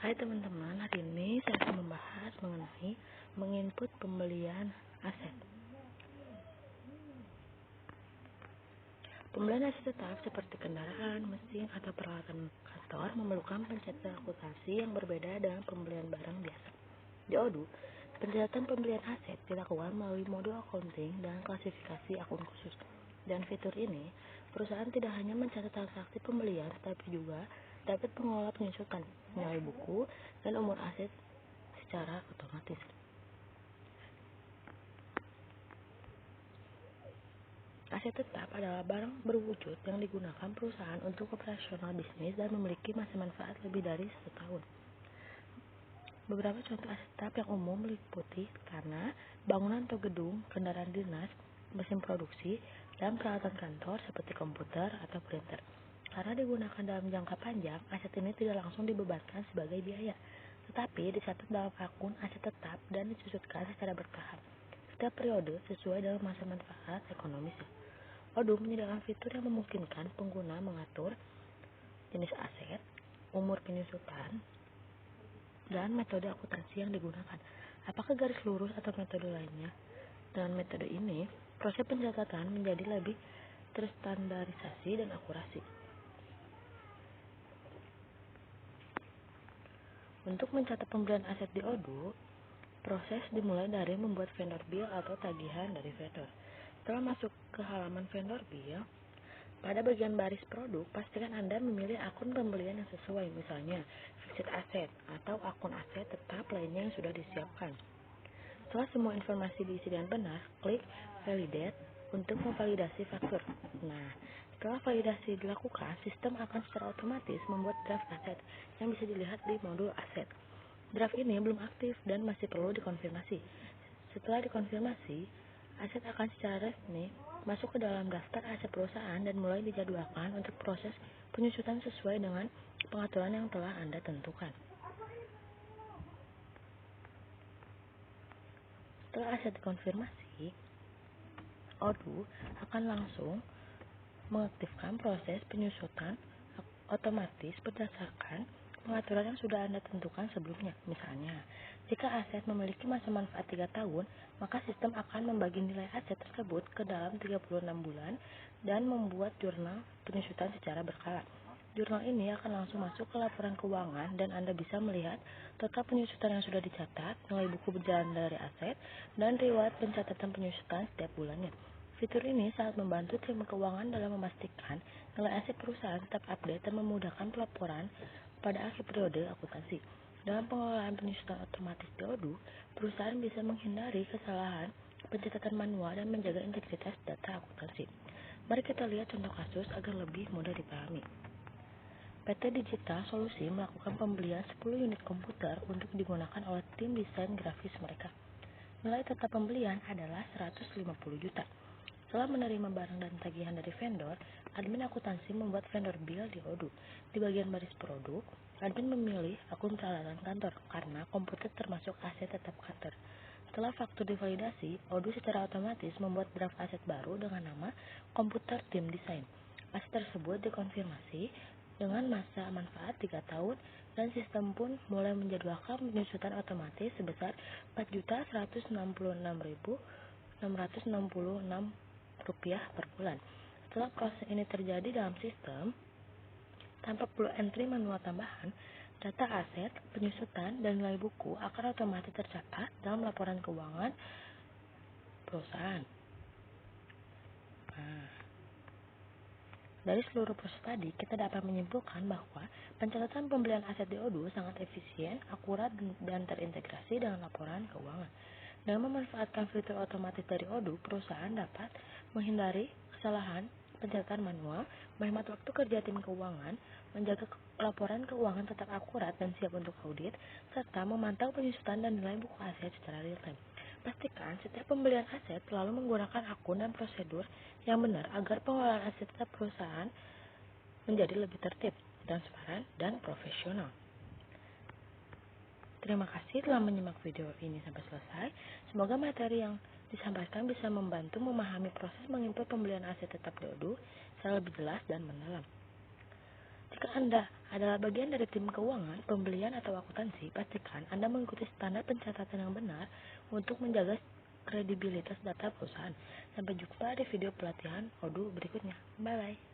Hai teman-teman, hari ini saya akan membahas mengenai menginput pembelian aset. Pembelian aset tetap seperti kendaraan, mesin, atau peralatan kantor memerlukan pencatatan akuntansi yang berbeda dengan pembelian barang biasa. Di Odoo, pencatatan pembelian aset dilakukan melalui modul accounting dan klasifikasi akun khusus. Dan fitur ini, perusahaan tidak hanya mencatat transaksi pembelian, tetapi juga dapat mengelola penyusutan, nilai buku, dan umur aset secara otomatis. Aset tetap adalah barang berwujud yang digunakan perusahaan untuk operasional bisnis dan memiliki masa manfaat lebih dari 1 tahun. Beberapa contoh aset tetap yang umum meliputi tanah, bangunan atau gedung, kendaraan dinas, mesin produksi, dan peralatan kantor seperti komputer atau printer. Karena digunakan dalam jangka panjang, aset ini tidak langsung dibebankan sebagai biaya, tetapi dicatat dalam akun aset tetap dan disusutkan secara bertahap setiap periode sesuai dengan masa manfaat ekonomisnya. Odoo menyediakan fitur yang memungkinkan pengguna mengatur jenis aset, umur penyusutan, dan metode akuntansi yang digunakan, apakah garis lurus atau metode lainnya. Dengan metode ini, proses pencatatan menjadi lebih terstandarisasi dan akurasi. Untuk mencatat pembelian aset di Odoo, proses dimulai dari membuat vendor bill atau tagihan dari vendor. Setelah masuk ke halaman vendor bill, pada bagian baris produk, pastikan Anda memilih akun pembelian yang sesuai, misalnya fixed asset atau akun aset tetap lainnya yang sudah disiapkan. Setelah semua informasi diisi dengan benar, klik Validate untuk memvalidasi faktur. Nah, setelah validasi dilakukan, sistem akan secara otomatis membuat draft aset yang bisa dilihat di modul aset. Draft ini belum aktif dan masih perlu dikonfirmasi. Setelah dikonfirmasi, aset akan secara resmi masuk ke dalam daftar aset perusahaan dan mulai dijadwalkan untuk proses penyusutan sesuai dengan pengaturan yang telah Anda tentukan. Setelah aset dikonfirmasi, Odoo akan langsung mengaktifkan proses penyusutan otomatis berdasarkan pengaturan yang sudah Anda tentukan sebelumnya. Misalnya, jika aset memiliki masa manfaat 3 tahun, maka sistem akan membagi nilai aset tersebut ke dalam 36 bulan dan membuat jurnal penyusutan secara berkala. Jurnal ini akan langsung masuk ke laporan keuangan dan Anda bisa melihat total penyusutan yang sudah dicatat, nilai buku berjalan dari aset, dan riwayat pencatatan penyusutan setiap bulannya. Fitur ini sangat membantu tim keuangan dalam memastikan nilai aset perusahaan tetap update dan memudahkan pelaporan pada akhir periode akuntansi. Dalam pengelolaan penyusutan otomatis di Odoo, perusahaan bisa menghindari kesalahan pencatatan manual dan menjaga integritas data akuntansi. Mari kita lihat contoh kasus agar lebih mudah dipahami. PT Digital Solusi melakukan pembelian 10 unit komputer untuk digunakan oleh tim desain grafis mereka. Nilai total pembelian adalah 150 juta. Setelah menerima barang dan tagihan dari vendor, admin akuntansi membuat vendor bill di Odoo. Di bagian baris produk, admin memilih akun peralatan kantor karena komputer termasuk aset tetap kantor. Setelah faktur divalidasi, Odoo secara otomatis membuat draft aset baru dengan nama komputer tim desain. Aset tersebut dikonfirmasi dengan masa manfaat 3 tahun dan sistem pun mulai menjadwalkan penyusutan otomatis sebesar Rp4.166.666 per bulan. Setelah proses ini terjadi dalam sistem, tanpa perlu entry manual tambahan, data aset, penyusutan, dan nilai buku akan otomatis tercatat dalam laporan keuangan perusahaan. Dari seluruh proses tadi, kita dapat menyimpulkan bahwa pencatatan pembelian aset di Odoo sangat efisien, akurat, dan terintegrasi dengan laporan keuangan. Dengan memanfaatkan fitur otomatis dari Odoo, perusahaan dapat menghindari kesalahan pencatatan manual, menghemat waktu kerja tim keuangan, menjaga laporan keuangan tetap akurat dan siap untuk audit, serta memantau penyusutan dan nilai buku aset secara real time. Pastikan setiap pembelian aset selalu menggunakan akun dan prosedur yang benar agar pengelolaan aset tetap perusahaan menjadi lebih tertib, transparan, dan profesional. Terima kasih telah menyimak video ini sampai selesai. Semoga materi yang disampaikan bisa membantu memahami proses menginput pembelian aset tetap di Odoo secara lebih jelas dan mendalam. Jika Anda adalah bagian dari tim keuangan, pembelian, atau akuntansi, pastikan Anda mengikuti standar pencatatan yang benar untuk menjaga kredibilitas data perusahaan. Sampai jumpa di video pelatihan Odoo berikutnya. Bye-bye.